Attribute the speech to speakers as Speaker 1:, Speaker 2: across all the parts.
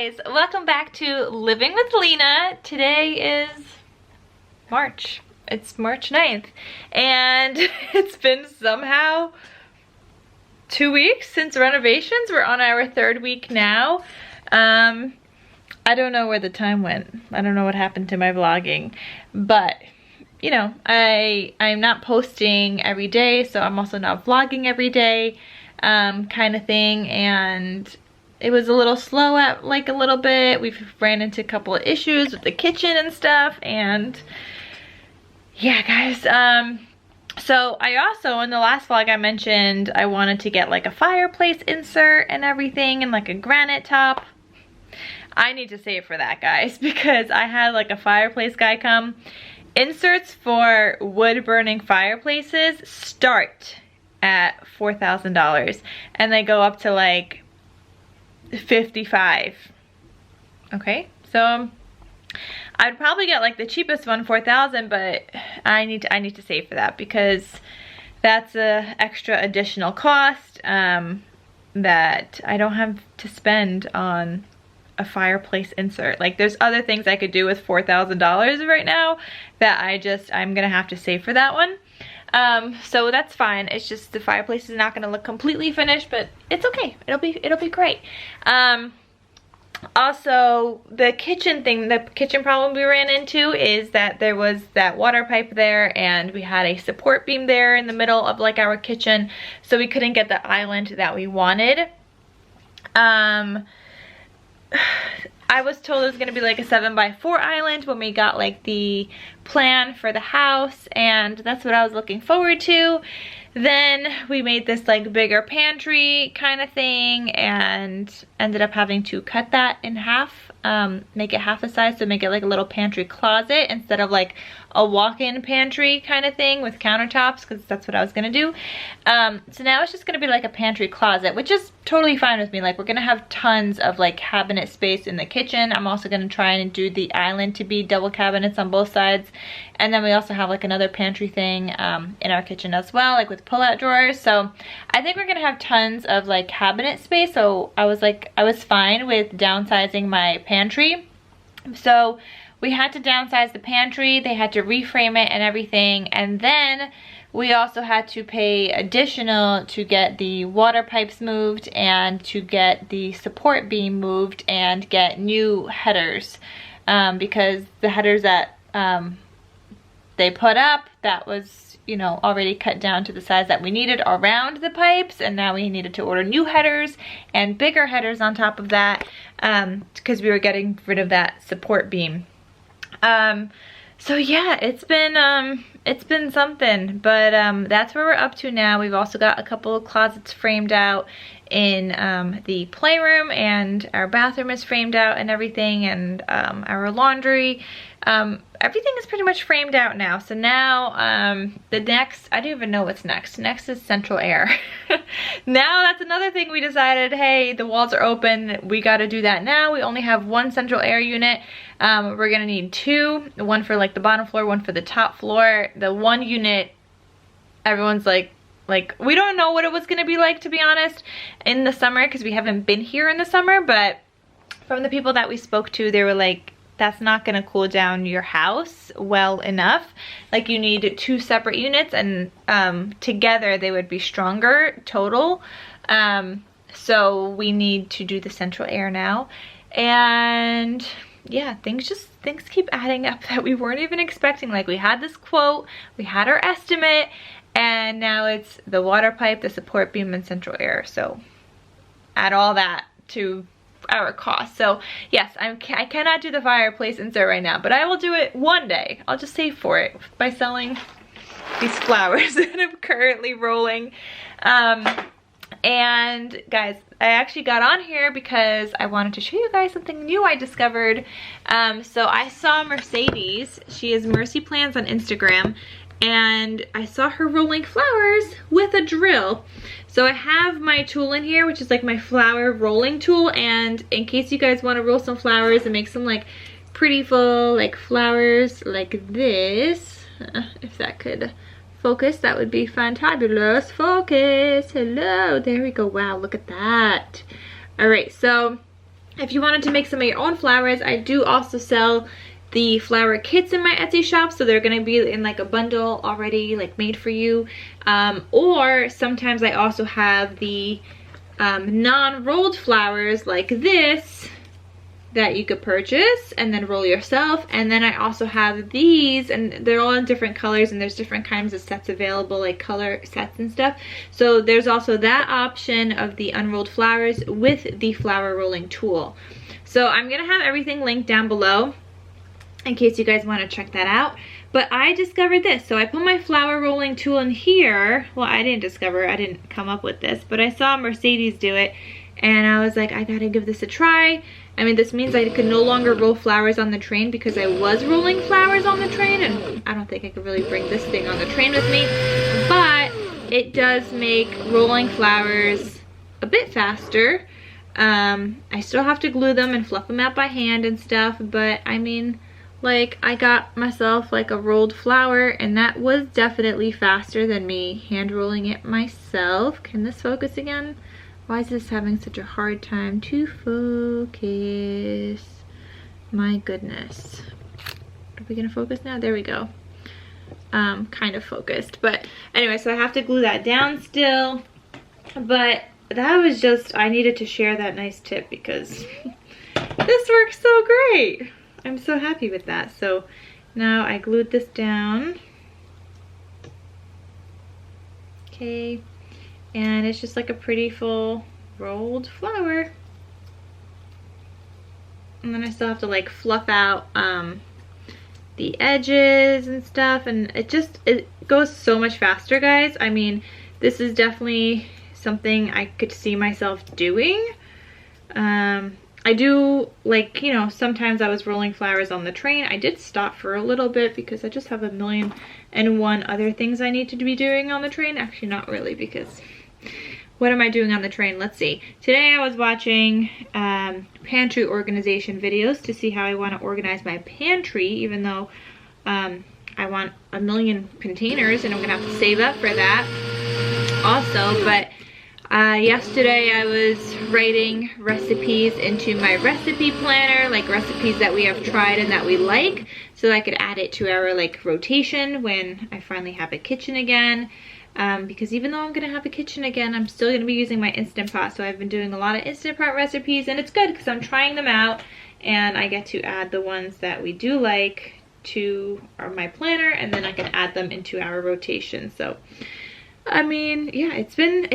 Speaker 1: guys, welcome back to Living with Lina. Today is March. It's March 9th and it's been somehow 2 weeks since renovations. We're on our third week now. I don't know where the time went. I don't know what happened to my vlogging, but you know, I'm not posting every day, so I'm also not vlogging every day, kind of thing, and it was a little slow at like a little bit. We've ran into a couple of issues with the kitchen and stuff, and yeah, guys. So I also, in the last vlog I mentioned I wanted to get like a fireplace insert and everything and like a granite top. I need to save for that, guys, because I had like a fireplace guy come. Inserts for wood burning fireplaces start at $4,000 and they go up to like 55. Okay, so I'd probably get like the cheapest one, 4,000, but I need to save for that because that's a extra additional cost that I don't have to spend on a fireplace insert. Like, there's other things I could do with $4,000 right now that I'm gonna have to save for that one. So that's fine. It's just the fireplace is not gonna look completely finished, but it's okay. It'll be great. Also, the kitchen problem we ran into is that there was that water pipe there and we had a support beam there in the middle of like our kitchen, so we couldn't get the island that we wanted. I was told it was gonna be like a 7x4 island when we got like the plan for the house, and that's what I was looking forward to. Then we made this like bigger pantry kind of thing and ended up having to cut that in half, make it half the size, so make it like a little pantry closet instead of like a walk-in pantry kind of thing with countertops, because that's what I was gonna do. So now it's just gonna be like a pantry closet, which is totally fine with me. Like, we're gonna have tons of like cabinet space in the kitchen. I'm also gonna try and do the island to be double cabinets on both sides, and then we also have like another pantry thing in our kitchen as well, like with pull-out drawers. So I think we're gonna have tons of like cabinet space, so I was fine with downsizing my pantry. So we had to downsize the pantry, they had to reframe it and everything, and then we also had to pay additional to get the water pipes moved and to get the support beam moved and get new headers, because the headers that they put up, that was, you know, already cut down to the size that we needed around the pipes, and now we needed to order new headers and bigger headers on top of that, because we were getting rid of that support beam. So yeah, it's been something, but that's where we're up to now. We've also got a couple of closets framed out in the playroom, and our bathroom is framed out and everything, and our laundry. Everything is pretty much framed out now. So now the next, I don't even know what's next. Next is central air. Now that's another thing we decided, hey, the walls are open, we got to do that now. We only have one central air unit. We're gonna need two, one for like the bottom floor, one for the top floor. The one unit, everyone's like we don't know what it was gonna be like, to be honest, in the summer, because we haven't been here in the summer, but from the people that we spoke to, they were like, that's not gonna cool down your house well enough. Like, you need two separate units, and together they would be stronger total. So we need to do the central air now, and yeah, things keep adding up that we weren't even expecting. Like, we had this quote, we had our estimate, and now it's the water pipe, the support beam, and central air. So add all that to our cost. So yes, I cannot do the fireplace insert right now, but I will do it one day. I'll just save for it by selling these flowers that I'm currently rolling. And guys, I actually got on here because I wanted to show you guys something new I discovered. So I saw Mercedes, she is Mercy Plans on Instagram, and I saw her rolling flowers with a drill. So I have my tool in here, which is like my flower rolling tool, and in case you guys want to roll some flowers and make some like pretty full like flowers like this, if that could focus, that would be fantabulous. Focus, hello, there we go. Wow, look at that. All right, so if you wanted to make some of your own flowers, I do also sell the flower kits in my Etsy shop, so they're gonna be in like a bundle already like made for you. Or sometimes I also have the non-rolled flowers like this that you could purchase and then roll yourself. And then I also have these, and they're all in different colors, and there's different kinds of sets available, like color sets and stuff. So there's also that option of the unrolled flowers with the flower rolling tool. So I'm gonna have everything linked down below in case you guys want to check that out. But I discovered this. So I put my flower rolling tool in here. Well, I didn't come up with this, but I saw Mercedes do it, and I was like, I gotta give this a try. I mean, this means I could no longer roll flowers on the train, because I was rolling flowers on the train, and I don't think I could really bring this thing on the train with me. But it does make rolling flowers a bit faster. I still have to glue them and fluff them out by hand and stuff, but I mean, like, I got myself like a rolled flower, and that was definitely faster than me hand rolling it myself. Can this focus again? Why is this having such a hard time to focus? My goodness. Are we gonna focus now? There we go. Kind of focused. But anyway, so I have to glue that down still. But that was just, I needed to share that nice tip because this works so great. I'm so happy with that. So now I glued this down. Okay. And it's just like a pretty full rolled flower. And then I still have to like fluff out the edges and stuff, and it goes so much faster, guys. I mean, this is definitely something I could see myself doing. I do, like, you know, sometimes I was rolling flowers on the train. I did stop for a little bit because I just have 1,000,001 other things I need to be doing on the train. Actually, not really, because what am I doing on the train? Let's see. Today I was watching pantry organization videos to see how I want to organize my pantry, even though I want 1,000,000 containers, and I'm gonna have to save up for that also. But yesterday I was writing recipes into my recipe planner, like recipes that we have tried and that we like, so that I could add it to our like rotation when I finally have a kitchen again. Because even though I'm gonna have a kitchen again, I'm still gonna be using my Instant Pot. So I've been doing a lot of Instant Pot recipes, and it's good because I'm trying them out, and I get to add the ones that we do like to my planner, and then I can add them into our rotation. So I mean, yeah, it's been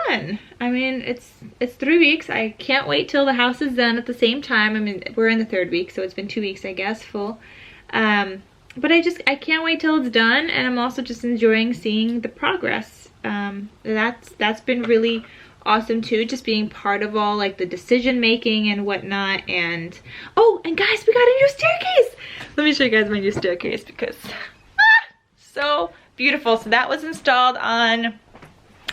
Speaker 1: fun. I mean, it's 3 weeks. I can't wait till the house is done at the same time. I mean, we're in the 3rd week, so it's been 2 weeks, I guess, full. But I can't wait till it's done, and I'm also just enjoying seeing the progress. That's been really awesome too, just being part of all like the decision making and whatnot. And oh, and guys, we got a new staircase. Let me show you guys my new staircase because so beautiful. So that was installed on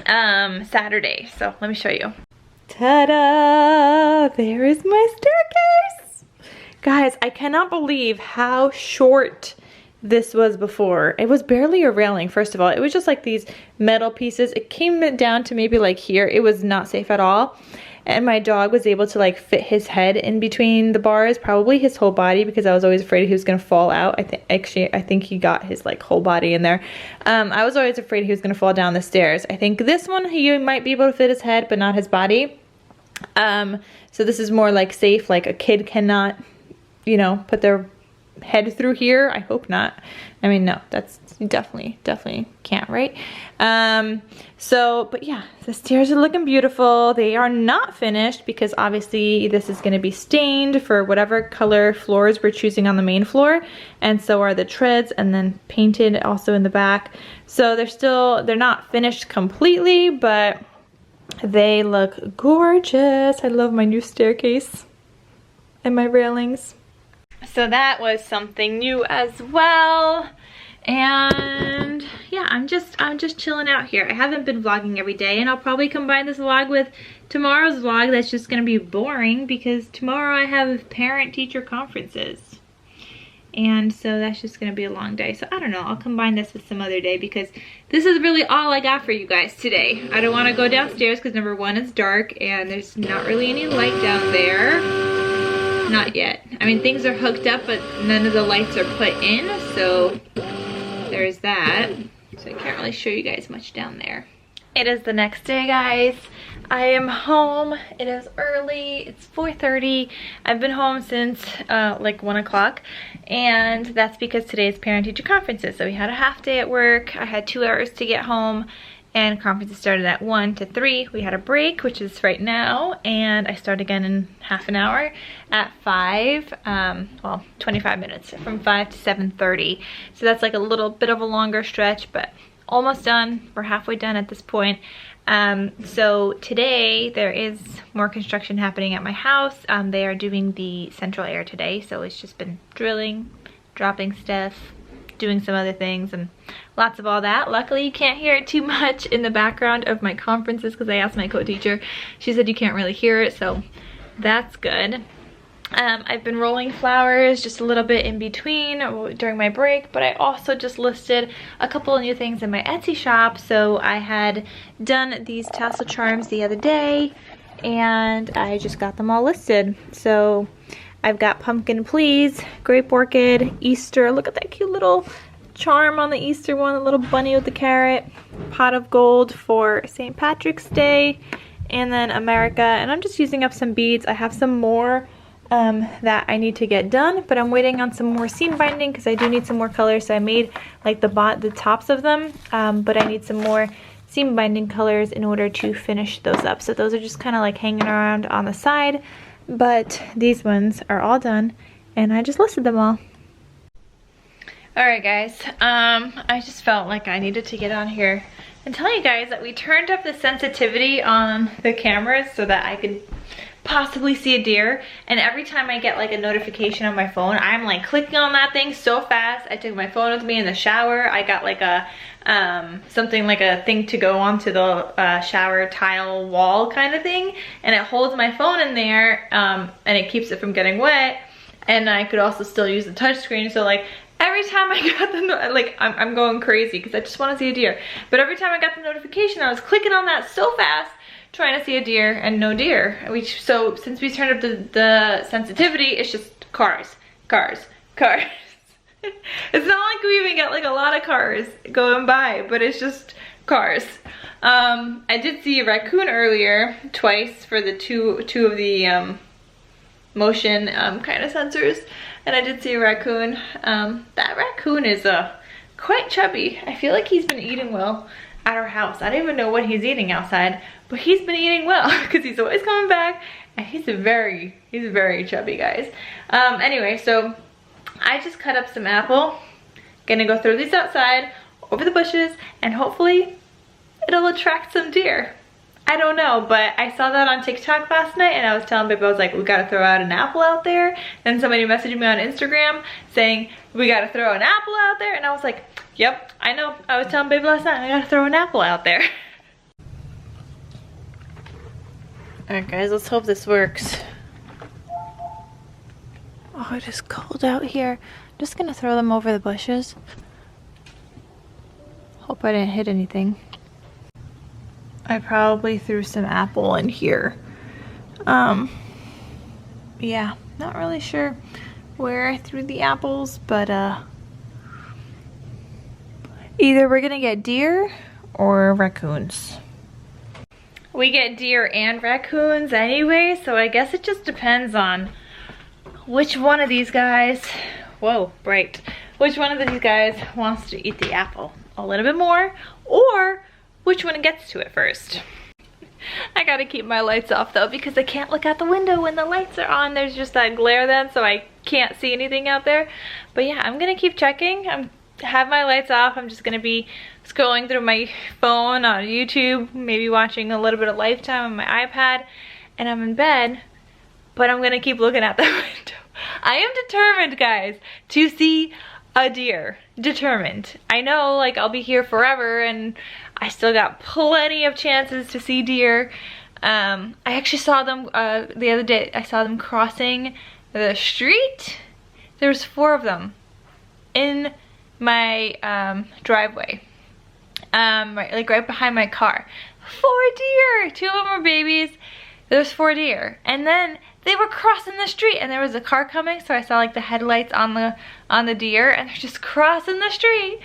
Speaker 1: Saturday. So let me show you. Ta-da! There is my staircase. Guys, I cannot believe how short this was before. It was barely a railing, first of all. It was just like these metal pieces. It came down to maybe like here. It was not safe at all. And my dog was able to like fit his head in between the bars, probably his whole body, because I was always afraid he was gonna fall out. I think he got his like whole body in there. I was always afraid he was gonna fall down the stairs. I think this one, he might be able to fit his head, but not his body. So this is more like safe, like a kid cannot, you know, put their head through here. I hope not. I mean, no, that's definitely can't, right? But yeah, the stairs are looking beautiful. They are not finished because obviously this is going to be stained for whatever color floors we're choosing on the main floor, and so are the treads, and then painted also in the back. So they're not finished completely, but they look gorgeous. I love my new staircase and my railings. So that was something new as well. And yeah, I'm just chilling out here. I haven't been vlogging every day, and I'll probably combine this vlog with tomorrow's vlog. That's just gonna be boring because tomorrow I have parent-teacher conferences, and so that's just gonna be a long day. So I don't know, I'll combine this with some other day because this is really all I got for you guys today. I don't want to go downstairs because number one, it's dark and there's not really any light down there. not yet. I mean, things are hooked up, but none of the lights are put in, so there's that. So I can't really show you guys much down there. It is the next day, guys. I am home. It is early. It's 4:30. I've been home since like 1 o'clock, and that's because today is parent-teacher conferences. So we had a half day at work. I had 2 hours to get home, and conferences started at 1 to 3. We had a break, which is right now, and I start again in half an hour at 5. Well, 25 minutes, from 5 to 7:30. So that's like a little bit of a longer stretch, but almost done. We're halfway done at this point. So today there is more construction happening at my house. They are doing the central air today, so it's just been drilling, dropping stuff, doing some other things, and lots of all that. Luckily you can't hear it too much in the background of my conferences, because I asked my co-teacher. She said you can't really hear it, so that's good. I've been rolling flowers just a little bit in between during my break, but I also just listed a couple of new things in my Etsy shop. So I had done these tassel charms the other day, and I just got them all listed. So I've got pumpkin please, grape orchid, Easter. Look at that cute little charm on the Easter one, a little bunny with the carrot, pot of gold for St. Patrick's Day, and then America. And I'm just using up some beads. I have some more that I need to get done, but I'm waiting on some more seam binding because I do need some more colors. So I made like the tops of them, but I need some more seam binding colors in order to finish those up. So those are just kind of like hanging around on the side, but these ones are all done, and I just listed them all. Alright guys, I just felt like I needed to get on here and tell you guys that we turned up the sensitivity on the cameras so that I could possibly see a deer, and every time I get like a notification on my phone, I'm like clicking on that thing so fast. I took my phone with me in the shower. I got like a something like a thing to go onto the shower tile wall kind of thing, and it holds my phone in there, and it keeps it from getting wet, and I could also still use the touch screen. So like every time I got the like I'm going crazy because I just want to see a deer, but every time I got the notification, I was clicking on that so fast trying to see a deer, and no deer. So since we turned up the sensitivity, it's just cars, cars, cars. It's not like we even get like a lot of cars going by, but it's just cars. I did see a raccoon earlier, twice, for the two of the motion kind of sensors, and I did see a raccoon. That raccoon is quite chubby. I feel like he's been eating well at our house. I don't even know what he's eating outside, but he's been eating well because he's always coming back, and he's very chubby, guys. Anyway, so I just cut up some apple. Gonna go throw these outside over the bushes, and hopefully it'll attract some deer. I don't know, but I saw that on TikTok last night, and I was telling people, I was like, we gotta throw out an apple out there. And somebody messaged me on Instagram saying, we gotta throw an apple out there. And I was like, yep, I know. I was telling baby last night, I gotta throw an apple out there. Alright guys, let's hope this works. Oh, it is cold out here. I'm just gonna throw them over the bushes. Hope I didn't hit anything. I probably threw some apple in here. Yeah, not really sure where I threw the apples, but either we're gonna get deer or raccoons. We get deer and raccoons anyway, so I guess it just depends on which one of these guys, whoa, bright, which one of these guys wants to eat the apple a little bit more, or which one gets to it first. I gotta keep my lights off though, because I can't look out the window when the lights are on. There's just that glare then, so I can't see anything out there. But yeah, I'm gonna keep checking. Have my lights off. I'm just gonna be scrolling through my phone on YouTube, maybe watching a little bit of Lifetime on my iPad, and I'm in bed, but I'm gonna keep looking out the window. I am determined, guys, to see a deer. Determined. I know, like, I'll be here forever, and I still got plenty of chances to see deer. I actually saw them the other day. I saw them crossing the street. There was 4 of them in my driveway, right behind my car. 4 deer. 2 of them were babies. There's 4 deer, and then they were crossing the street and there was a car coming, so I saw like the headlights on the deer, and they're just crossing the street.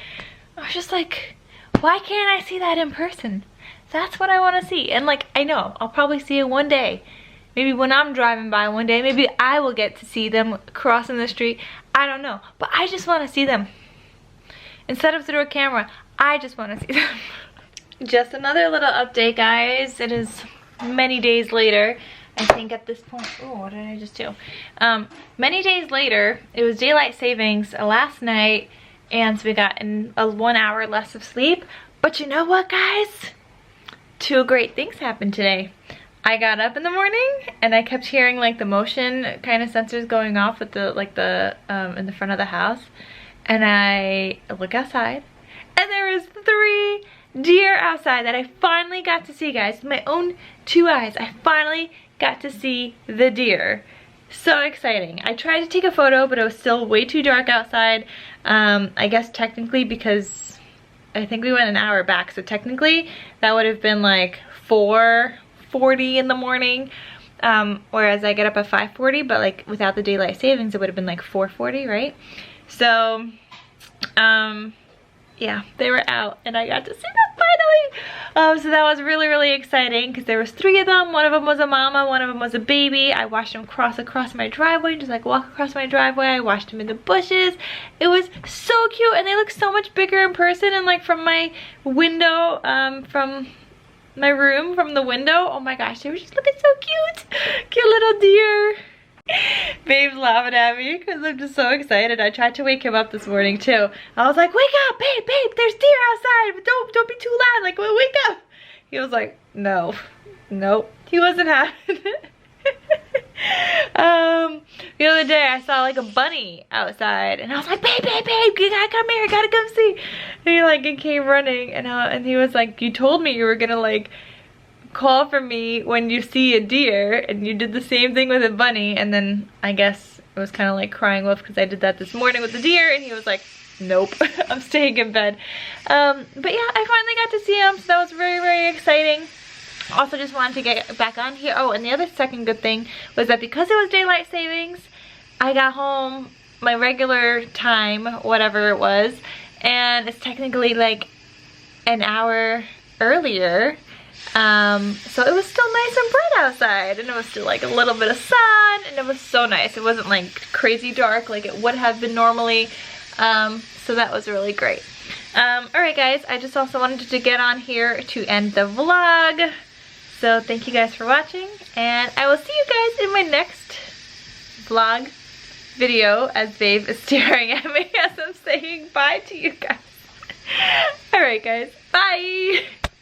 Speaker 1: I was just like, why can't I see that in person? That's what I want to see. And like, I know I'll probably see it one day. Maybe when I'm driving by one day, maybe I will get to see them crossing the street. I don't know, but I just want to see them. Instead of through a camera, I just want to see them. Just another little update, guys. It is many days later. I think at this point, oh, what did I just do? Many days later, it was daylight savings last night, and so we got in a 1 hour less of sleep. But you know what, guys? 2 great things happened today. I got up in the morning and I kept hearing like the motion kind of sensors going off with the in the front of the house, and I look outside and there was 3 deer outside that I finally got to see, guys. With my own 2 eyes, I finally got to see the deer. So exciting. I tried to take a photo, but it was still way too dark outside. I guess technically, because I think we went an hour back, so technically that would have been like 4:40 in the morning, whereas I get up at 5:40, but like without the daylight savings it would have been like 4:40, right? So yeah, they were out and I got to see them finally. So that was really, really exciting because there was 3 of them. One of them was a mama, one of them was a baby. I watched them cross across my driveway, just like walk across my driveway. I watched them in the bushes. It was so cute, and they look so much bigger in person, and like from my window, from my room, from the window, oh my gosh, they were just looking so cute. Cute little deer. Babe's laughing at me because I'm just so excited. I tried to wake him up this morning too. I was like, wake up, babe, there's deer outside, but don't be too loud, like, well, wake up. He was like, no, nope, he wasn't having it. The other day I saw like a bunny outside and I was like, babe, you gotta come here, gotta come see. And he came running, and he was like, you told me you were gonna like call for me when you see a deer, and you did the same thing with a bunny. And then I guess it was kind of like crying wolf because I did that this morning with the deer, and he was like, nope, I'm staying in bed. But yeah, I finally got to see him, so that was very, very exciting. Also just wanted to get back on here. Oh, and the other second good thing was that because it was daylight savings, I got home my regular time, whatever it was, and it's technically like an hour earlier. So it was still nice and bright outside, and it was still like a little bit of sun, and it was so nice. It wasn't like crazy dark like it would have been normally. So that was really great. Alright guys, I just also wanted to get on here to end the vlog. So thank you guys for watching, and I will see you guys in my next vlog video, as Babe is staring at me as I'm saying bye to you guys. Alright guys, bye!